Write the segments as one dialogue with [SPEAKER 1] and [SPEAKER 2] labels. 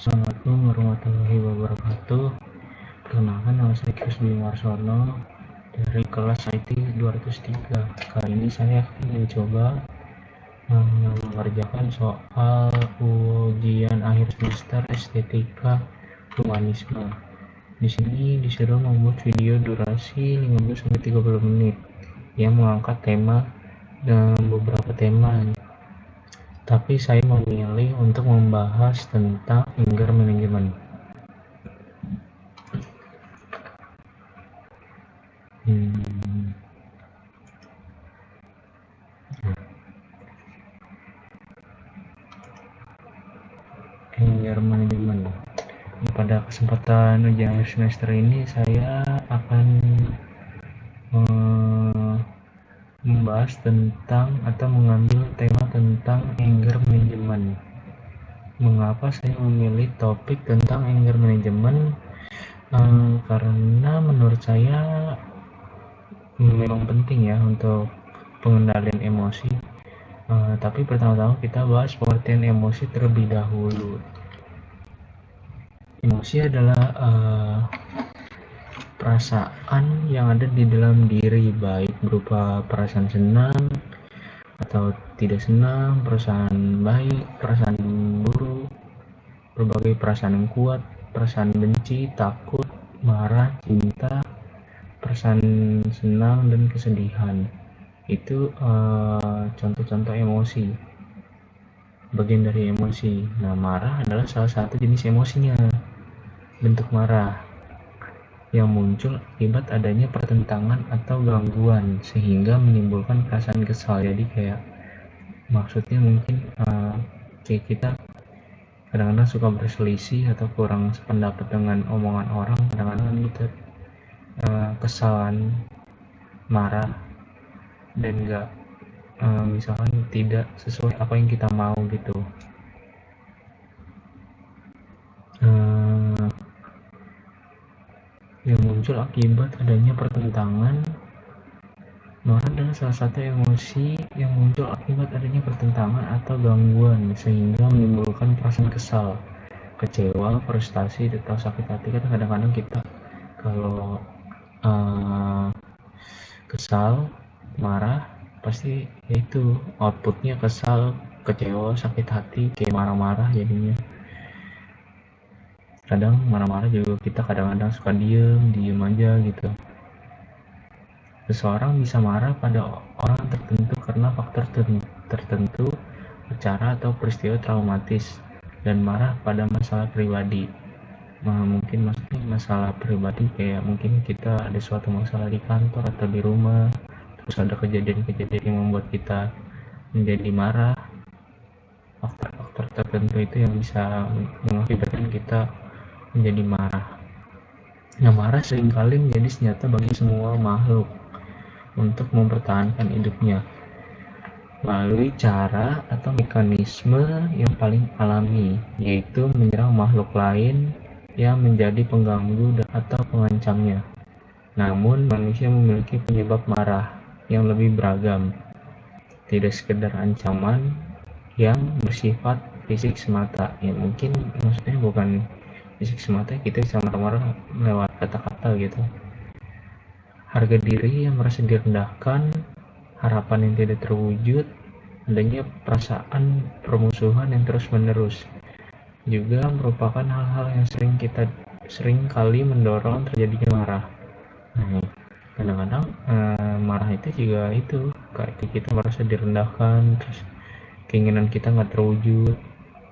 [SPEAKER 1] Assalamualaikum warahmatullahi wabarakatuh. Perkenalkan, nama saya Krisdi Marsono dari kelas IT 203. Kali ini saya akan mencoba mengerjakan soal ujian akhir semester estetika humanisme. Di sini disuruh membuat video durasi 15-30 menit yang mengangkat tema dan beberapa tema. Tapi saya memilih untuk membahas tentang anger management. Anger management. Pada kesempatan ujian akhir semester ini saya akan membahas tentang atau mengambil tema tentang anger management. Mengapa saya memilih topik tentang anger management? Karena menurut saya memang penting ya untuk pengendalian emosi. Tapi pertama-tama kita bahas pengertian emosi terlebih dahulu. Emosi adalah perasaan yang ada di dalam diri, baik berupa perasaan senang atau tidak senang, perasaan baik, perasaan buruk, berbagai perasaan yang kuat, perasaan benci, takut, marah, cinta, perasaan senang dan kesedihan. Itu contoh-contoh emosi, bagian dari emosi. Nah, marah adalah salah satu jenis emosinya, bentuk marah yang muncul akibat adanya pertentangan atau gangguan sehingga menimbulkan perasaan kesal. Jadi kayak maksudnya mungkin kayak kita kadang-kadang suka berselisih atau kurang sependapat dengan omongan orang, kadang-kadang kita kesalan, marah, dan misalkan tidak sesuai apa yang kita mau gitu. Yang muncul akibat adanya pertentangan. Marah adalah salah satu emosi yang muncul akibat adanya pertentangan atau gangguan sehingga menimbulkan perasaan kesal, kecewa, frustasi, atau sakit hati. Kan kadang-kadang kita kalau kesal, marah, pasti yaitu outputnya kesal, kecewa, sakit hati, kayak marah-marah jadinya. Kadang marah-marah juga kita kadang-kadang suka diem aja gitu. Seseorang bisa marah pada orang tertentu karena faktor tertentu, acara atau peristiwa traumatis, dan marah pada masalah pribadi. Mungkin maksudnya masalah pribadi kayak mungkin kita ada suatu masalah di kantor atau di rumah, terus ada kejadian-kejadian yang membuat kita menjadi marah. Faktor-faktor tertentu itu yang bisa mengakibatkan kita menjadi marah. Nah, marah seringkali menjadi senjata bagi semua makhluk untuk mempertahankan hidupnya melalui cara atau mekanisme yang paling alami, yaitu menyerang makhluk lain yang menjadi pengganggu atau pengancamnya. Namun, manusia memiliki penyebab marah yang lebih beragam, tidak sekedar ancaman yang bersifat fisik semata. Ya mungkin maksudnya bukan fisik semata, kita bisa marah-marah lewat kata-kata gitu. Harga diri yang merasa direndahkan, harapan yang tidak terwujud, adanya perasaan permusuhan yang terus-menerus juga merupakan hal-hal yang sering kali mendorong terjadinya marah. Nah, kadang-kadang marah itu juga itu kayak kita merasa direndahkan, terus keinginan kita nggak terwujud,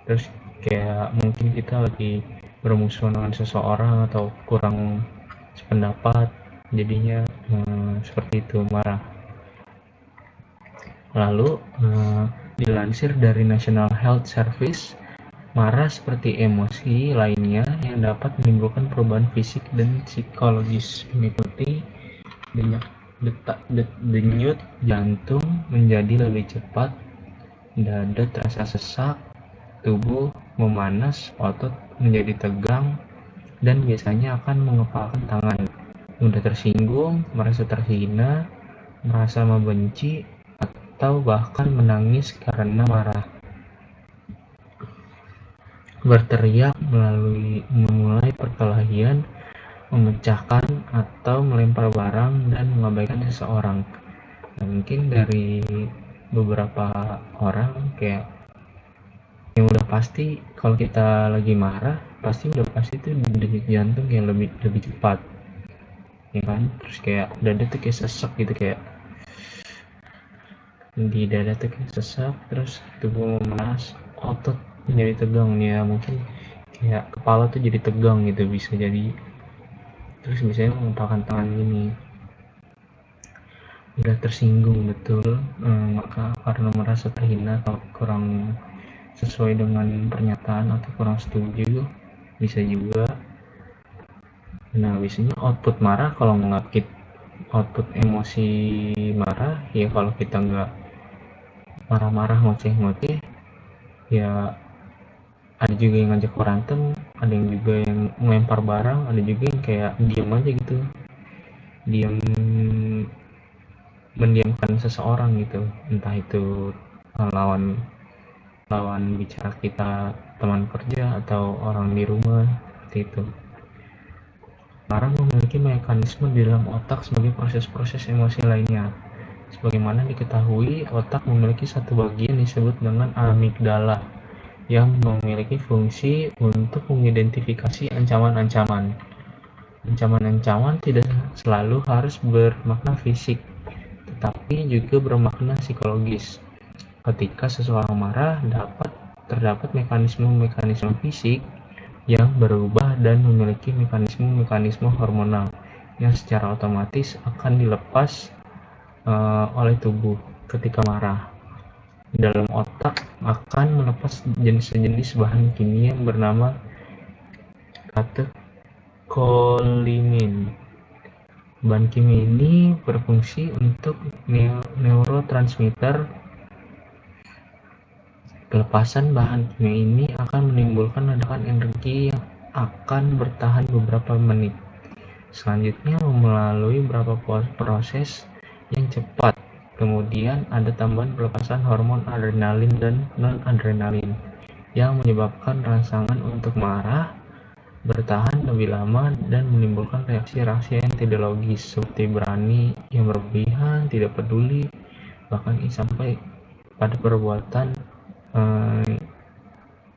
[SPEAKER 1] terus kayak mungkin kita lagi bermusuhan dengan seseorang atau kurang sependapat, jadinya seperti itu marah. Lalu dilansir dari National Health Service, marah seperti emosi lainnya yang dapat menimbulkan perubahan fisik dan psikologis, meliputi denyut jantung menjadi lebih cepat, dada terasa sesak, tubuh memanas, otot menjadi tegang, dan biasanya akan mengepalkan tangan, mudah tersinggung, merasa terhina, merasa membenci, atau bahkan menangis karena marah. berteriak, memulai perkelahian, memecahkan atau melempar barang, dan mengabaikan seseorang. Nah, mungkin dari beberapa orang kayak yang udah pasti kalau kita lagi marah udah pasti tuh denyut jantung yang lebih lebih cepat, ya kan? Terus kayak dada tuh kayak sesek gitu, kayak di dada tuh kayak sesak, terus tubuh memanas, otot menjadi tegang, ya mungkin kayak kepala tuh jadi tegang gitu bisa jadi. Terus misalnya mengepalkan tangan gini, udah tersinggung betul, maka karena merasa terhina atau kurang sesuai dengan pernyataan atau kurang setuju, bisa juga. Nah, biasanya output marah, kalau ngakit output emosi marah ya, kalau kita nggak marah-marah ngoceh-ngoceh ya, ada juga yang ngajak berantem, ada yang juga yang melempar barang, ada juga yang kayak diem aja gitu, diem, mendiamkan seseorang gitu, entah itu lawan lawan bicara kita, teman kerja atau orang di rumah, seperti itu. Marah memiliki mekanisme di dalam otak sebagai proses-proses emosi lainnya. Sebagaimana diketahui, otak memiliki satu bagian disebut dengan amigdala yang memiliki fungsi untuk mengidentifikasi ancaman-ancaman. Ancaman-ancaman tidak selalu harus bermakna fisik, tetapi juga bermakna psikologis. Ketika seseorang marah, terdapat mekanisme-mekanisme fisik yang berubah dan memiliki mekanisme-mekanisme hormonal yang secara otomatis akan dilepas oleh tubuh ketika marah. Dalam otak akan melepas jenis-jenis bahan kimia yang bernama katekolimin. Bahan kimia ini berfungsi untuk neurotransmitter. Pelepasan bahan kimia ini akan menimbulkan ledakan energi yang akan bertahan beberapa menit. Selanjutnya melalui beberapa proses yang cepat. Kemudian ada tambahan pelepasan hormon adrenalin dan non-adrenalin yang menyebabkan rangsangan untuk marah bertahan lebih lama dan menimbulkan reaksi-reaksi yang tidak logis seperti berani yang berlebihan, tidak peduli, bahkan sampai pada perbuatan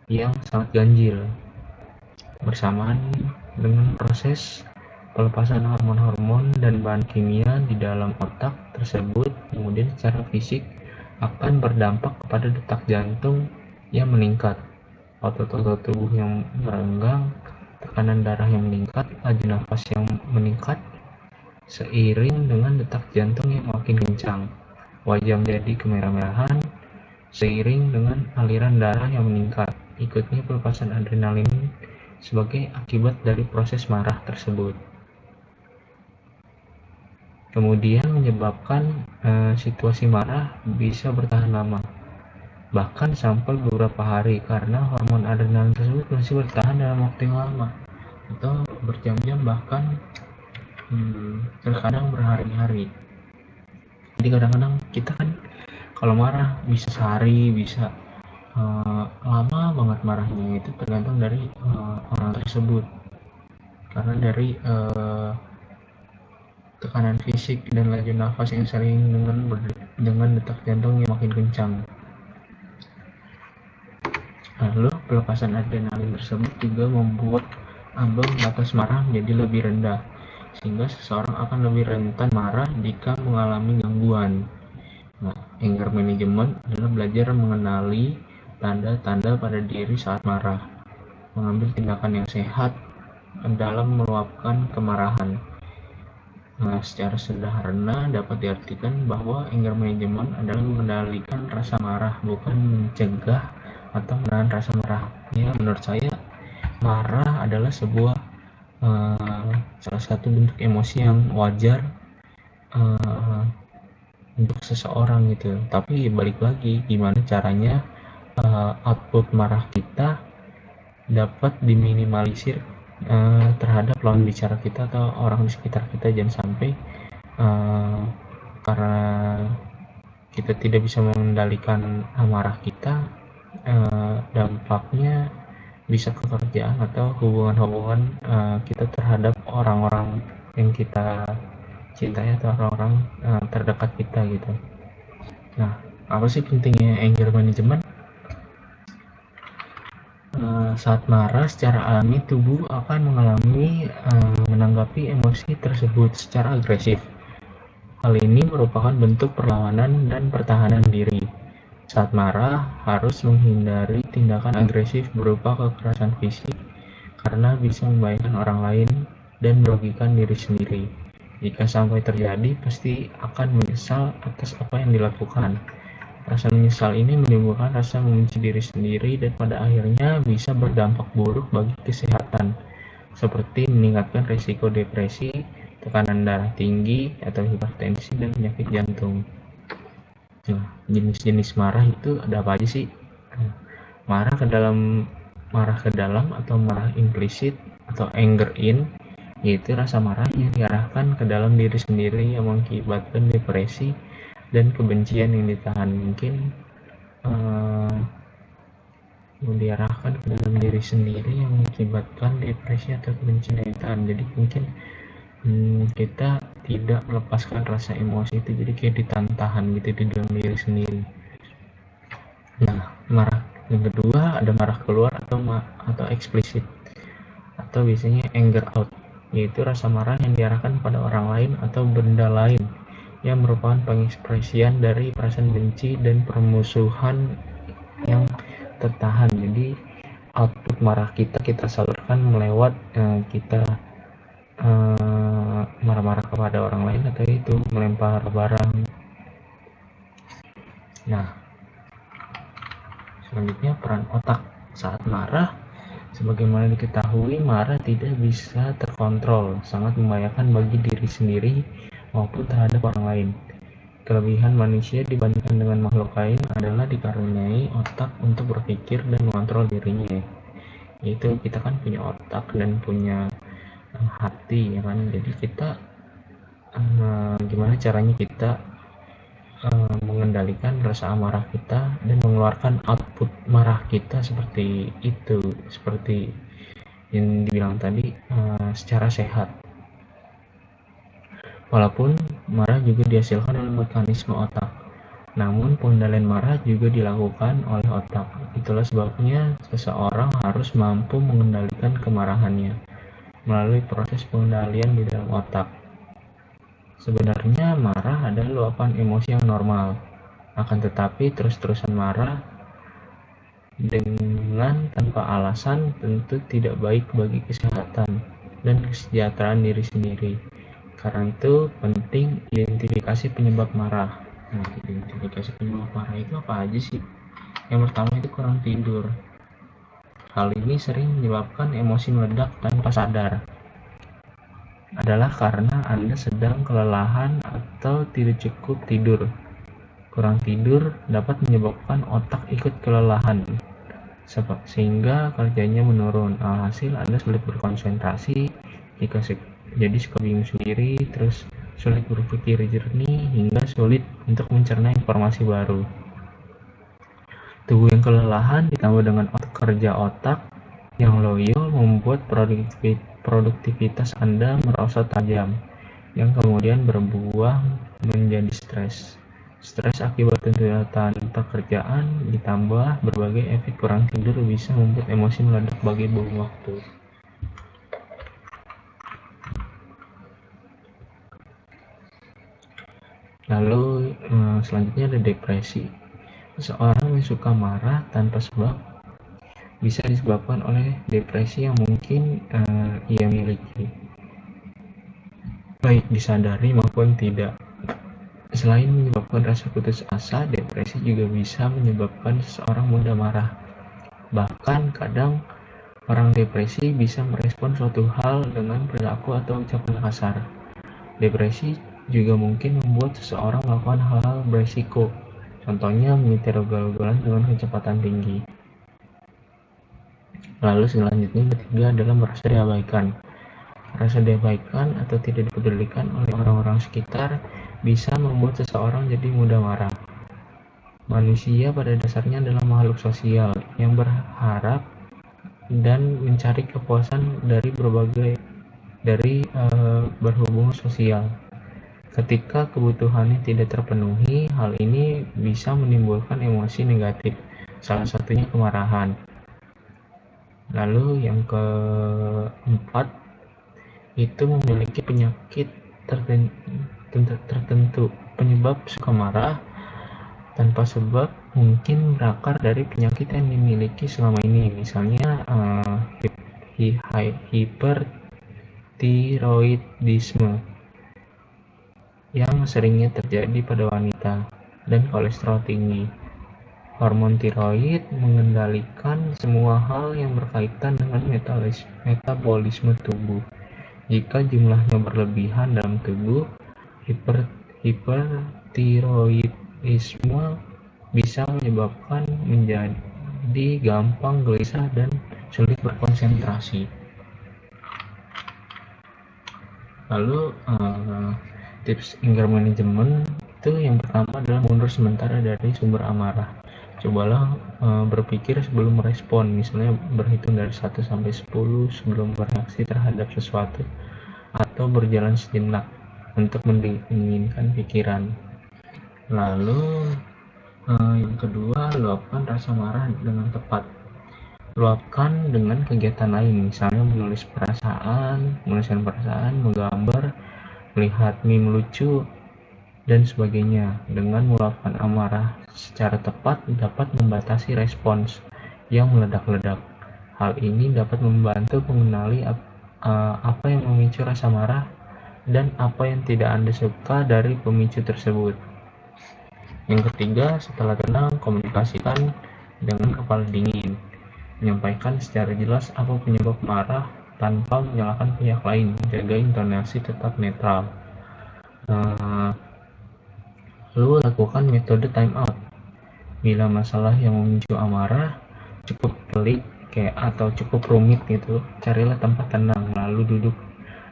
[SPEAKER 1] yang sangat ganjil. Bersamaan dengan proses pelepasan hormon-hormon dan bahan kimia di dalam otak tersebut, kemudian secara fisik akan berdampak kepada detak jantung yang meningkat, otot-otot tubuh yang merenggang, tekanan darah yang meningkat, laju nafas yang meningkat, seiring dengan detak jantung yang makin kencang. Wajah menjadi kemerah-merahan, seiring dengan aliran darah yang meningkat. Ikutnya pelepasan adrenalin sebagai akibat dari proses marah tersebut. Kemudian menyebabkan situasi marah bisa bertahan lama, bahkan sampai beberapa hari, karena hormon adrenalin tersebut masih bertahan dalam waktu yang lama atau berjam-jam, bahkan terkadang berhari-hari. Jadi kadang-kadang kita kan kalau marah bisa sehari, bisa lama banget marahnya. Itu tergantung dari orang tersebut, karena dari tekanan fisik dan laju nafas yang sering dengan detak jantung yang makin kencang. Lalu pelepasan adrenalin tersebut juga membuat ambang batas marah menjadi lebih rendah, sehingga seseorang akan lebih rentan marah jika mengalami gangguan. Nah, anger management adalah belajar mengenali tanda-tanda pada diri saat marah, mengambil tindakan yang sehat dalam meluapkan kemarahan. Nah, secara sederhana dapat diartikan bahwa anger management adalah mengendalikan rasa marah, bukan mencegah atau menahan rasa marah. Ya, menurut saya marah adalah sebuah salah satu bentuk emosi yang wajar untuk seseorang gitu. Tapi balik lagi, gimana caranya output marah kita dapat diminimalisir terhadap lawan bicara kita atau orang di sekitar kita. Jangan sampai karena kita tidak bisa mengendalikan amarah kita, dampaknya bisa ke kerjaan atau hubungan-hubungan kita terhadap orang-orang yang kita cintai atau orang-orang terdekat kita gitu. Nah, apa sih pentingnya anger management? Saat marah, secara alami tubuh akan menanggapi emosi tersebut secara agresif. Hal ini merupakan bentuk perlawanan dan pertahanan diri. Saat marah, harus menghindari tindakan agresif berupa kekerasan fisik karena bisa membahayakan orang lain dan merugikan diri sendiri. Jika sampai terjadi, pasti akan menyesal atas apa yang dilakukan. Rasa menyesal ini menimbulkan rasa membenci diri sendiri dan pada akhirnya bisa berdampak buruk bagi kesehatan, seperti meningkatkan risiko depresi, tekanan darah tinggi, atau hipertensi, dan penyakit jantung. Nah, jenis-jenis marah itu ada apa aja sih? Marah ke dalam atau marah implisit atau anger in, yaitu rasa marah yang diarahkan ke dalam diri sendiri yang mengakibatkan depresi dan kebencian yang ditahan. Mungkin diarahkan ke dalam diri sendiri yang mengakibatkan depresi atau kebencian yang ditahan. Jadi mungkin kita tidak melepaskan rasa emosi itu, jadi kayak ditahan gitu di dalam diri sendiri. Nah, marah yang kedua ada marah keluar atau eksplisit, atau biasanya anger out, yaitu rasa marah yang diarahkan pada orang lain atau benda lain yang merupakan pengekspresian dari perasaan benci dan permusuhan yang tertahan. Jadi output marah kita salurkan melewat kita marah-marah kepada orang lain atau itu melempar barang. Nah, selanjutnya peran otak saat marah. Sebagaimana diketahui, marah tidak bisa terkontrol, sangat membahayakan bagi diri sendiri maupun terhadap orang lain. Kelebihan manusia dibandingkan dengan makhluk lain adalah dikaruniai otak untuk berpikir dan mengontrol dirinya. Yaitu kita kan punya otak dan punya hati, ya kan? Jadi kita gimana caranya kita mengendalikan rasa amarah kita dan mengeluarkan output marah kita seperti itu, seperti yang dibilang tadi, secara sehat. Walaupun marah juga dihasilkan oleh mekanisme otak, namun pengendalian marah juga dilakukan oleh otak. Itulah sebabnya seseorang harus mampu mengendalikan kemarahannya melalui proses pengendalian di dalam otak. Sebenarnya marah adalah luapan emosi yang normal, akan tetapi terus-terusan marah dengan tanpa alasan tentu tidak baik bagi kesehatan dan kesejahteraan diri sendiri. Karena itu penting identifikasi penyebab marah. Nah, identifikasi penyebab marah itu apa aja sih? Yang pertama itu kurang tidur. Hal ini sering menyebabkan emosi meledak tanpa sadar. Adalah karena Anda sedang kelelahan atau tidak cukup tidur. Kurang tidur dapat menyebabkan otak ikut kelelahan, sehingga kerjanya menurun. Alhasil Anda sulit berkonsentrasi, jadi suka bingung sendiri, terus sulit berpikir jernih, hingga sulit untuk mencerna informasi baru. Tubuh yang kelelahan ditambah dengan kerja otak yang loyo membuat produktivitas Anda merosot tajam, yang kemudian berbuah menjadi stres. Stres akibat tuntutan pekerjaan ditambah berbagai efek kurang tidur bisa membuat emosi meledak bagi bom waktu. Lalu selanjutnya ada depresi. Seseorang yang suka marah tanpa sebab bisa disebabkan oleh depresi yang mungkin ia miliki, baik disadari maupun tidak. Selain menyebabkan rasa putus asa, depresi juga bisa menyebabkan seseorang mudah marah. Bahkan kadang orang depresi bisa merespon suatu hal dengan perilaku atau ucapan kasar. Depresi juga mungkin membuat seseorang melakukan hal-hal beresiko, contohnya menyetir ugal-ugalan dengan kecepatan tinggi. Lalu selanjutnya ketiga adalah merasa diabaikan. Rasa diabaikan atau tidak dipedulikan oleh orang-orang sekitar bisa membuat seseorang jadi mudah marah. Manusia pada dasarnya adalah makhluk sosial yang berharap dan mencari kepuasan dari berhubungan sosial. Ketika kebutuhannya tidak terpenuhi, hal ini bisa menimbulkan emosi negatif, salah satunya kemarahan. Lalu yang keempat, itu memiliki penyakit tertentu. Penyebab suka marah tanpa sebab mungkin berakar dari penyakit yang dimiliki selama ini, misalnya hipertiroidisme yang seringnya terjadi pada wanita, dan kolesterol tinggi. Hormon tiroid mengendalikan semua hal yang berkaitan dengan metabolisme tubuh. Jika jumlahnya berlebihan dalam tubuh, hipertiroidisme bisa menyebabkan menjadi gampang gelisah dan sulit berkonsentrasi. Lalu tips anger management itu yang pertama adalah mundur sementara dari sumber amarah. Cobalah berpikir sebelum merespon, misalnya berhitung dari 1 sampai 10 sebelum bereaksi terhadap sesuatu, atau berjalan sejenak untuk mendinginkan pikiran. Lalu yang kedua, luapkan rasa marah dengan tepat. Luapkan dengan kegiatan lain, misalnya menuliskan perasaan, menggambar, melihat meme lucu, dan sebagainya. Dengan meluapkan amarah secara tepat dapat membatasi respons yang meledak-ledak. Hal ini dapat membantu mengenali apa yang memicu rasa marah dan apa yang tidak Anda suka dari pemicu tersebut. Yang ketiga, setelah tenang, komunikasikan dengan kepala dingin. Menyampaikan secara jelas apa penyebab marah tanpa menyalahkan pihak lain. Jaga intonasi tetap netral. Lalu lakukan metode time out. Bila masalah yang memicu amarah cukup pelik atau cukup rumit gitu, carilah tempat tenang, lalu duduk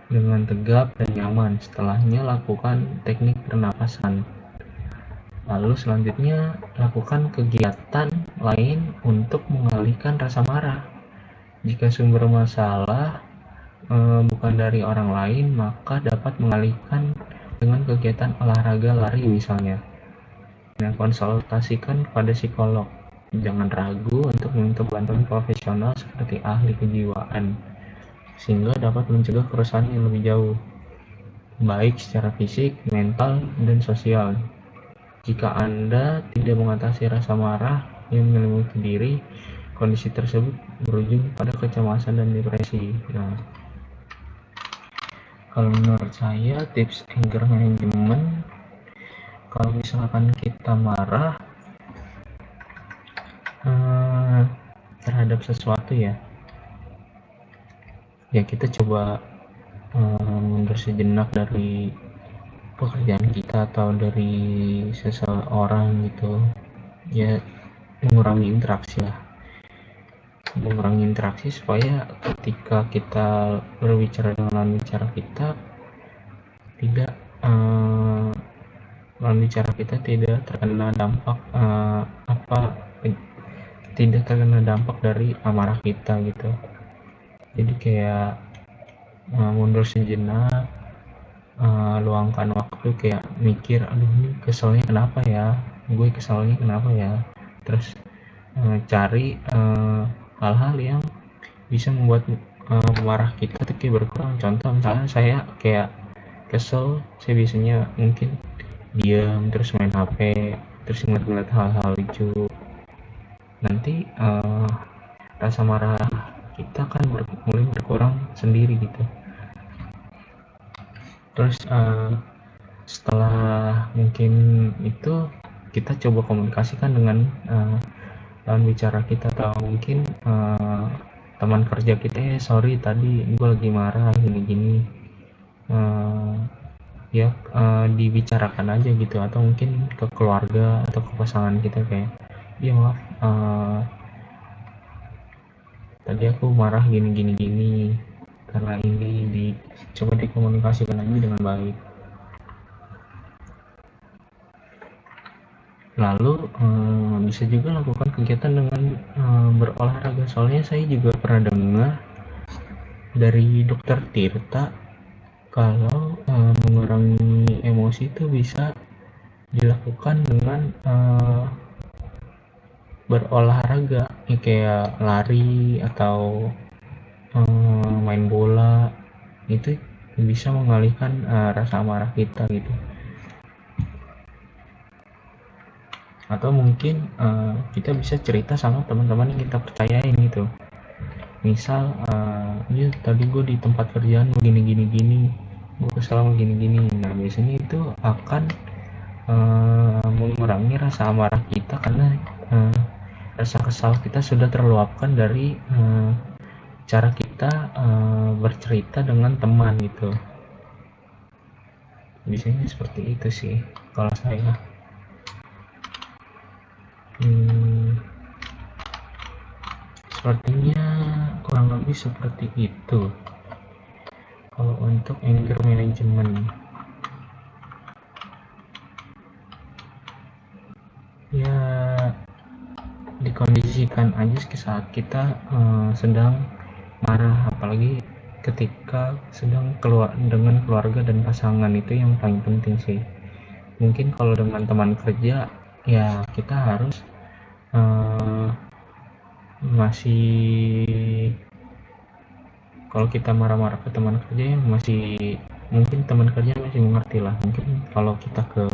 [SPEAKER 1] dengan tegap dan nyaman. Setelahnya lakukan teknik pernapasan. Lalu selanjutnya lakukan kegiatan lain untuk mengalihkan rasa marah. Jika sumber masalah bukan dari orang lain, maka dapat mengalihkan dengan kegiatan olahraga lari misalnya. Dan konsultasikan kepada psikolog. Jangan ragu untuk meminta bantuan profesional seperti ahli kejiwaan, sehingga dapat mencegah kerusakan yang lebih jauh, baik secara fisik, mental, dan sosial. Jika Anda tidak mengatasi rasa marah yang menyelimuti diri, kondisi tersebut berujung pada kecemasan dan depresi. Nah, kalau menurut saya tips anger management, kalau misalkan kita marah terhadap sesuatu ya kita coba mundur sejenak dari pekerjaan kita atau dari seseorang gitu ya, mengurangi interaksi supaya ketika kita berbicara dengan lawan bicara kita tidak terkena dampak dari amarah kita gitu. Jadi kayak mundur sejenak, luangkan waktu kayak mikir, aduh ini keselnya kenapa ya, terus cari hal-hal yang bisa membuat marah kita tuh kayak berkurang. Contoh misalnya saya kayak kesel, saya biasanya mungkin diam terus main HP, terus ngeliat hal-hal lucu. Nanti rasa marah kita kan mulai berkurang sendiri gitu. Terus setelah mungkin itu kita coba komunikasikan dengan lawan bicara kita, atau mungkin teman kerja kita, sorry tadi gue lagi marah gini-gini, dibicarakan aja gitu, atau mungkin ke keluarga atau ke pasangan kita kayak, iya maaf tadi aku marah gini karena ini, coba dikomunikasikan lagi dengan baik. Lalu bisa juga lakukan kegiatan dengan berolahraga. Soalnya saya juga pernah dengar dari dokter Tirta kalau mengurangi emosi itu bisa dilakukan dengan berolahraga, ya kayak lari atau main bola. Itu bisa mengalihkan rasa amarah kita gitu. Atau mungkin kita bisa cerita sama teman-teman yang kita percayain gitu. Misal ya tadi gue di tempat kerjaan begini gini gini, gue kesal begini gini. Nah biasanya itu akan mengurangi rasa amarah kita, karena rasa kesal kita sudah terluapkan dari cara kita bercerita dengan teman gitu. Biasanya seperti itu sih kalau saya. Sepertinya kurang lebih seperti itu kalau untuk anger management. Ya dikondisikan aja saat kita sedang marah, apalagi ketika sedang keluar dengan keluarga dan pasangan, itu yang paling penting sih. Mungkin kalau dengan teman kerja ya kita harus masih, kalau kita marah-marah ke teman kerja yang masih, mungkin teman kerja masih mengerti lah. Mungkin kalau kita ke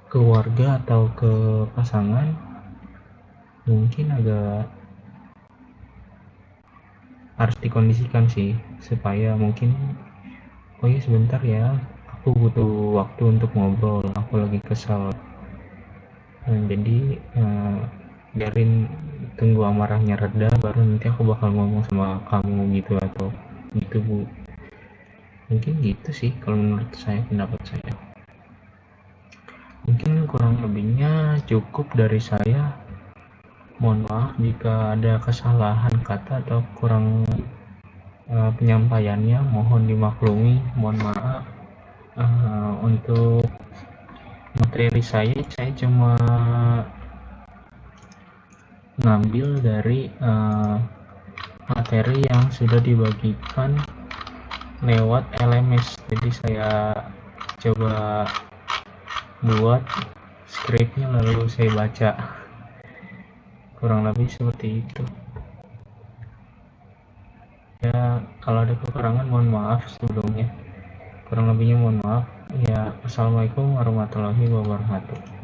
[SPEAKER 1] keluarga atau ke pasangan mungkin agak harus dikondisikan sih, supaya mungkin oh iya sebentar ya, aku butuh waktu untuk ngobrol, aku lagi kesal. Jadi biarin tunggu amarahnya reda, baru nanti aku bakal ngomong sama kamu gitu, atau gitu Bu. Mungkin gitu sih kalau menurut saya, pendapat saya. Mungkin kurang lebihnya cukup dari saya. Mohon maaf jika ada kesalahan kata atau kurang penyampaiannya, mohon dimaklumi. Mohon maaf. Untuk materi saya cuma ngambil dari materi yang sudah dibagikan lewat LMS. Jadi saya coba buat skripnya lalu saya baca. Kurang lebih seperti itu ya. Kalau ada kekurangan mohon maaf sebelumnya, kurang lebihnya mohon maaf ya. Assalamualaikum warahmatullahi wabarakatuh.